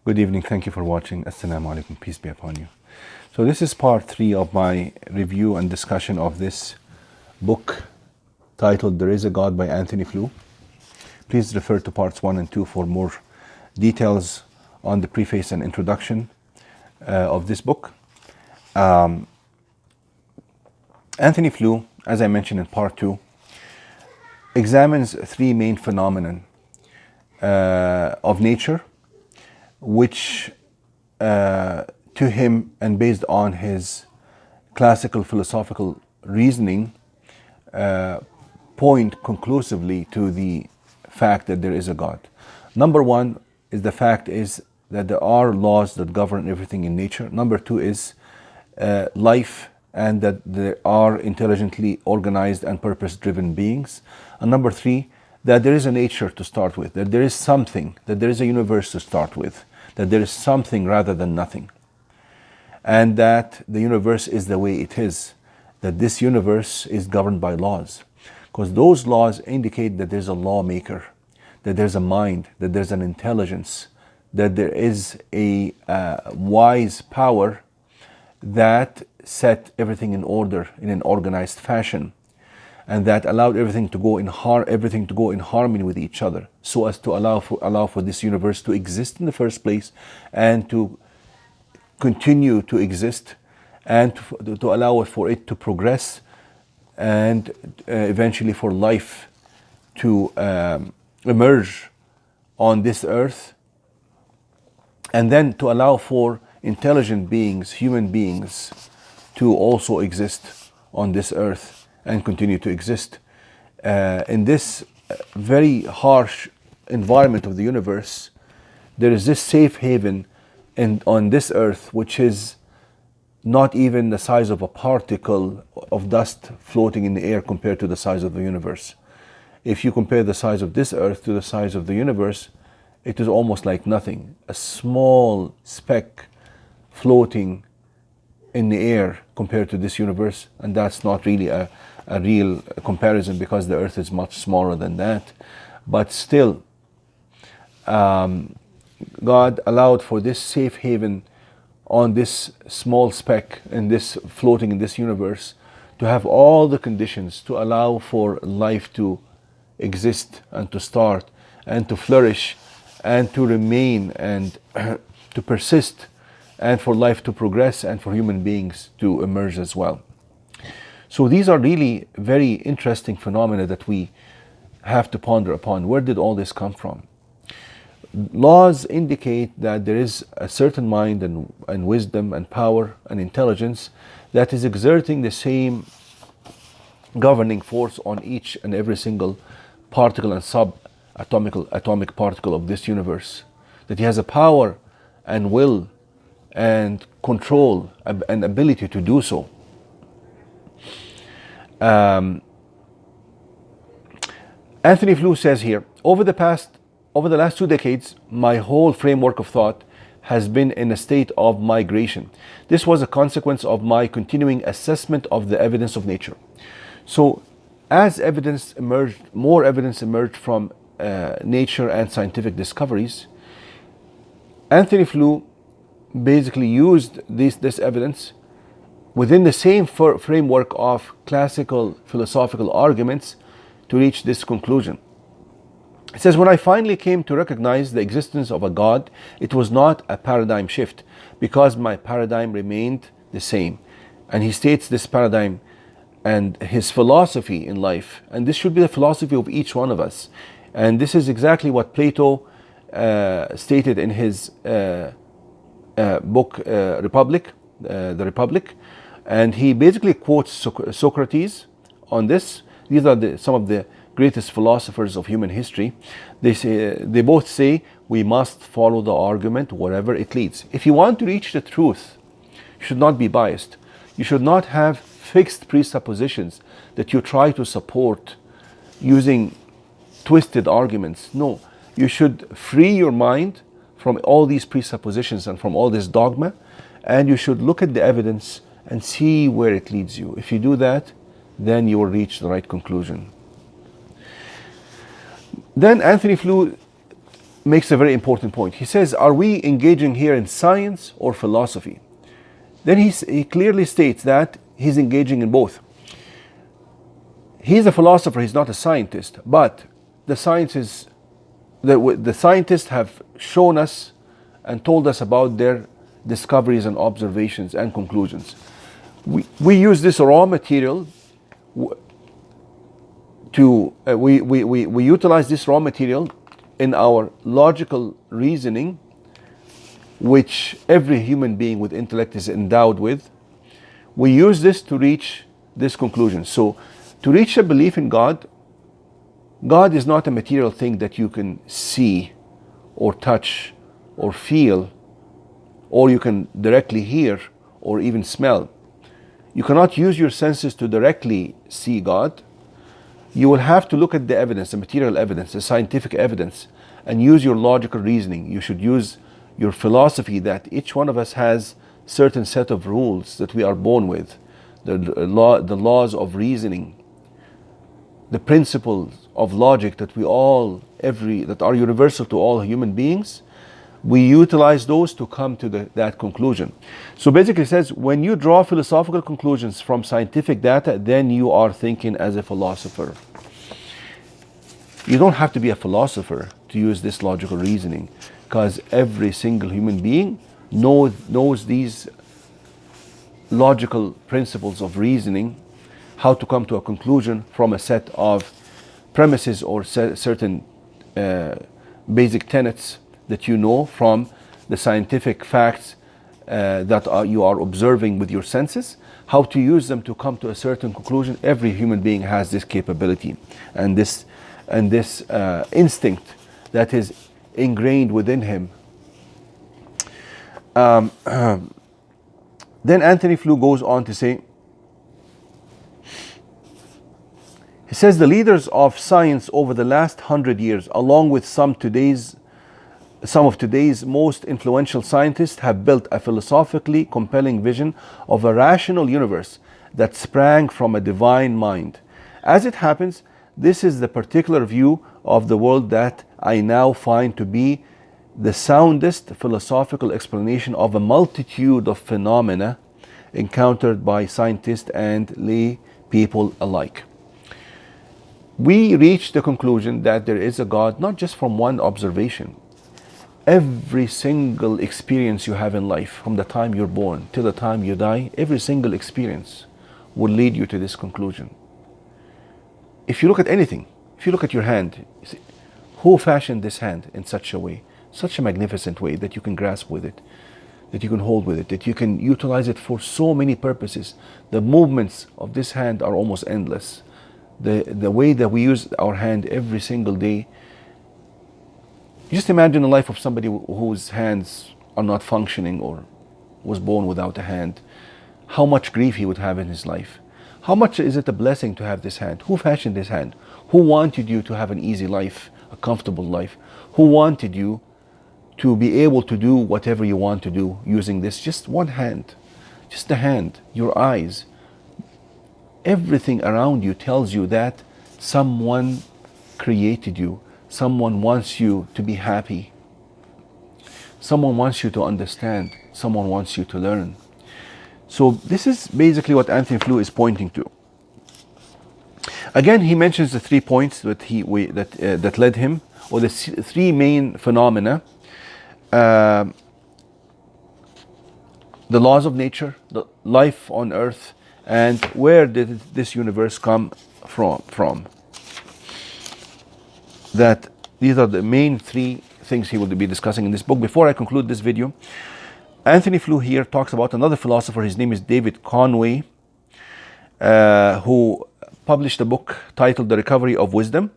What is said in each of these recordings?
Good evening. Thank you for watching. Assalamu alaikum. Peace be upon you. So this is part 3 of my review and discussion of this book titled There is a God by Anthony Flew. Please refer to parts 1 and 2 for more details on the preface and introduction of this book. Anthony Flew, as I mentioned in part 2, examines 3 main phenomena of nature, which to him and based on his classical philosophical reasoning point conclusively to the fact that there is a God. Number 1 is the fact is that there are laws that govern everything in nature. Number 2 is life, and that there are intelligently organized and purpose-driven beings. And number 3, that there is a nature to start with, that there is something, that there is a universe to start with, that there is something rather than nothing, and that the universe is the way it is, that this universe is governed by laws, because those laws indicate that there's a lawmaker, that there's a mind, that there's an intelligence, that there is a wise power that set everything in order in an organized fashion, and that allowed everything to go in harmony with each other, so as to allow for this universe to exist in the first place, and to continue to exist, and to allow for it to progress, and eventually for life to emerge on this earth, and then to allow for intelligent beings, human beings, to also exist on this earth and continue to exist in this very harsh environment of the universe. There is this safe haven on this earth, which is not even the size of a particle of dust floating in the air compared to the size of the universe. If you compare the size of this earth to the size of the universe, it is almost like nothing, a small speck floating in the air compared to this universe. And that's not really a real comparison, because the earth is much smaller than that. But still, God allowed for this safe haven on this small speck in this floating in this universe to have all the conditions to allow for life to exist and to start and to flourish and to remain and to persist, and for life to progress, and for human beings to emerge as well. So these are really very interesting phenomena that we have to ponder upon. Where did all this come from? Laws indicate that there is a certain mind and wisdom and power and intelligence that is exerting the same governing force on each and every single particle and atomic particle of this universe. That he has a power and will and control and ability to do so. Anthony Flew says here, over the last 2 decades, my whole framework of thought has been in a state of migration. This was a consequence of my continuing assessment of the evidence of nature. So as more evidence emerged from nature and scientific discoveries, Anthony Flew basically used this evidence within the same framework of classical philosophical arguments to reach this conclusion. It says, when I finally came to recognize the existence of a God, it was not a paradigm shift, because my paradigm remained the same. And he states this paradigm and his philosophy in life, and this should be the philosophy of each one of us. And this is exactly what Plato stated in his book Republic, the Republic, and he basically quotes Socrates on this. These are some of the greatest philosophers of human history. They both say we must follow the argument wherever it leads. If you want to reach the truth, you should not be biased. You should not have fixed presuppositions that you try to support using twisted arguments. No, you should free your mind from all these presuppositions and from all this dogma, and you should look at the evidence and see where it leads you. If you do that, then you will reach the right conclusion. Then Anthony Flew makes a very important point. He says, are we engaging here in science or philosophy? Then he clearly states that he's engaging in both. He's a philosopher, he's not a scientist, but the scientists have shown us and told us about their discoveries and observations and conclusions. We use this raw material we utilize this raw material in our logical reasoning, which every human being with intellect is endowed with. We use this to reach this conclusion. So to reach a belief in God, God is not a material thing that you can see or touch or feel, or you can directly hear or even smell. You cannot use your senses to directly see God. You will have to look at the evidence, the material evidence, the scientific evidence, and use your logical reasoning. You should use your philosophy that each one of us has certain set of rules that we are born with, the laws of reasoning, the principles of logic that that are universal to all human beings. We utilize those to come to that conclusion. So basically it says, when you draw philosophical conclusions from scientific data, then you are thinking as a philosopher. You don't have to be a philosopher to use this logical reasoning, because every single human being knows these logical principles of reasoning, how to come to a conclusion from a set of premises or certain basic tenets that you know from the scientific facts that you are observing with your senses, how to use them to come to a certain conclusion. Every human being has this capability and this instinct that is ingrained within him. Then Antony Flew goes on to say, he says, the leaders of science over the last 100 years, along with some of today's most influential scientists, have built a philosophically compelling vision of a rational universe that sprang from a divine mind. As it happens, this is the particular view of the world that I now find to be the soundest philosophical explanation of a multitude of phenomena encountered by scientists and lay people alike. We reach the conclusion that there is a God not just from one observation. Every single experience you have in life, from the time you're born till the time you die, every single experience will lead you to this conclusion. If you look at anything, if you look at your hand, you see, who fashioned this hand in such a way, such a magnificent way that you can grasp with it, that you can hold with it, that you can utilize it for so many purposes. The movements of this hand are almost endless. The way that we use our hand every single day. Just imagine the life of somebody whose hands are not functioning or was born without a hand. How much grief he would have in his life. How much is it a blessing to have this hand? Who fashioned this hand? Who wanted you to have an easy life, a comfortable life? Who wanted you to be able to do whatever you want to do using this just one hand? Just the hand, your eyes. Everything around you tells you that someone created you. Someone wants you to be happy. Someone wants you to understand. Someone wants you to learn. So this is basically what Antony Flew is pointing to. Again, he mentions the 3 points that led him, or the 3 main phenomena: the laws of nature, the life on earth, and where did this universe come from. That these are the main 3 things he will be discussing in this book. Before I conclude this video, Antony Flew here talks about another philosopher. His name is David Conway, who published a book titled The Recovery of Wisdom.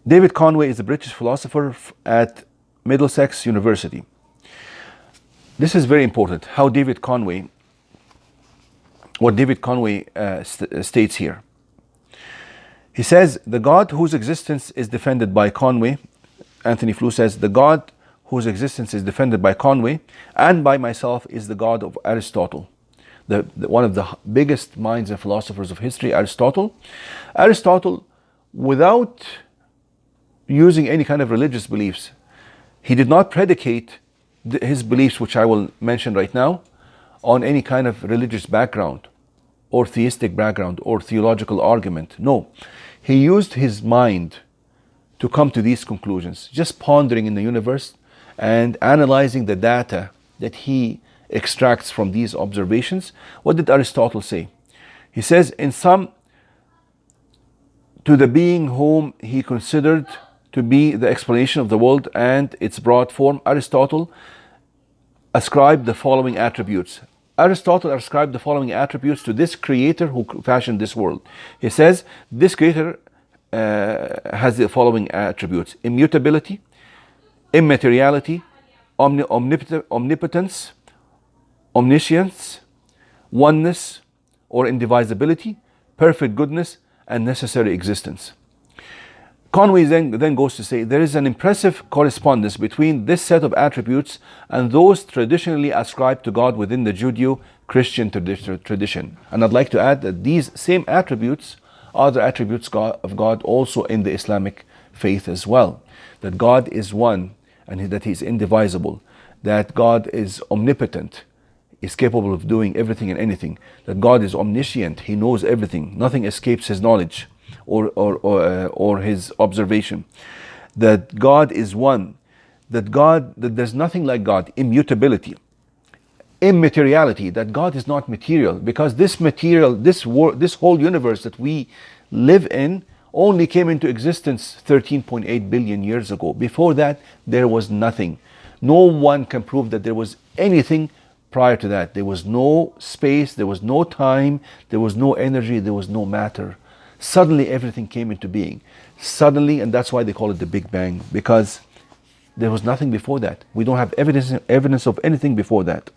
David Conway is a British philosopher at Middlesex University. This is very important, what David Conway states here. He says, the God whose existence is defended by Conway, Antony Flew says, the God whose existence is defended by Conway and by myself is the God of Aristotle. One of the biggest minds and philosophers of history, Aristotle. Aristotle, without using any kind of religious beliefs. He did not predicate his beliefs, which I will mention right now, on any kind of religious background or theistic background or theological argument. No, he used his mind to come to these conclusions, just pondering in the universe and analyzing the data that he extracts from these observations. What did Aristotle say? He says, in sum, to the being whom he considered to be the explanation of the world and its broad form, Aristotle ascribed the following attributes. Aristotle ascribed the following attributes to this creator who fashioned this world. He says, this creator has the following attributes: immutability, immateriality, omnipotence, omniscience, oneness or indivisibility, perfect goodness, and necessary existence. Conway then goes to say, there is an impressive correspondence between this set of attributes and those traditionally ascribed to God within the Judeo-Christian tradition. And I'd like to add that these same attributes are the attributes of God also in the Islamic faith as well. That God is one and that He is indivisible. That God is omnipotent, is capable of doing everything and anything. That God is omniscient, He knows everything. Nothing escapes His knowledge or His observation. That God is one. That there's nothing like God. Immutability. Immateriality, that God is not material, because this material, this whole universe that we live in only came into existence 13.8 billion years ago. Before that, there was nothing. No one can prove that there was anything prior to that. There was no space, there was no time, there was no energy, there was no matter. Suddenly everything came into being. Suddenly, and that's why they call it the Big Bang, because there was nothing before that. We don't have evidence of anything before that.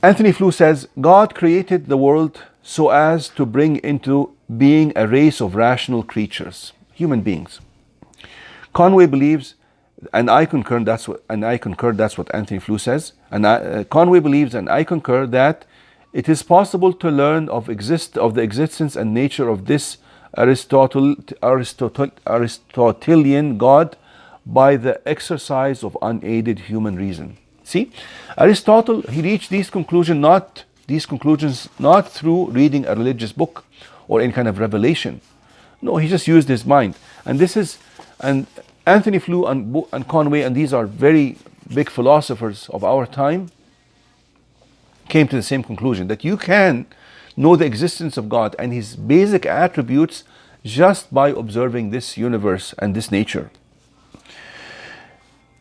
Anthony Flew says, God created the world so as to bring into being a race of rational creatures, human beings. Conway believes, and I concur, that's what Anthony Flew says, and Conway believes, and I concur, that it is possible to learn of the existence and nature of this Aristotelian God by the exercise of unaided human reason. See, Aristotle, he reached these conclusions not through reading a religious book or any kind of revelation. No, he just used his mind. And Anthony Flew and Conway, and these are very big philosophers of our time, came to the same conclusion, that you can know the existence of God and His basic attributes just by observing this universe and this nature.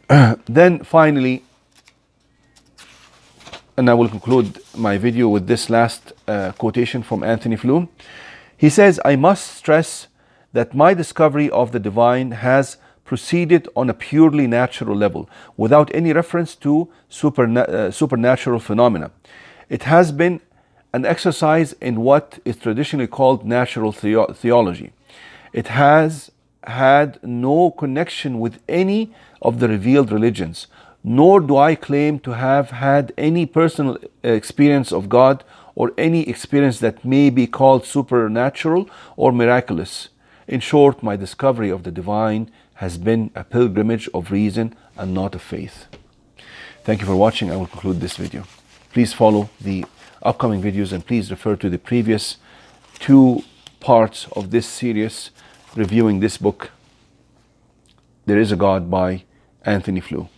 Then finally, and I will conclude my video with this last quotation from Anthony Flew. He says, I must stress that my discovery of the divine has proceeded on a purely natural level, without any reference to supernatural phenomena. It has been an exercise in what is traditionally called natural theology. It has had no connection with any of the revealed religions, nor do I claim to have had any personal experience of God or any experience that may be called supernatural or miraculous. In short, my discovery of the divine has been a pilgrimage of reason and not of faith. Thank you for watching. I will conclude this video. Please follow the upcoming videos and please refer to the previous 2 parts of this series reviewing this book, There Is a God by Anthony Flew.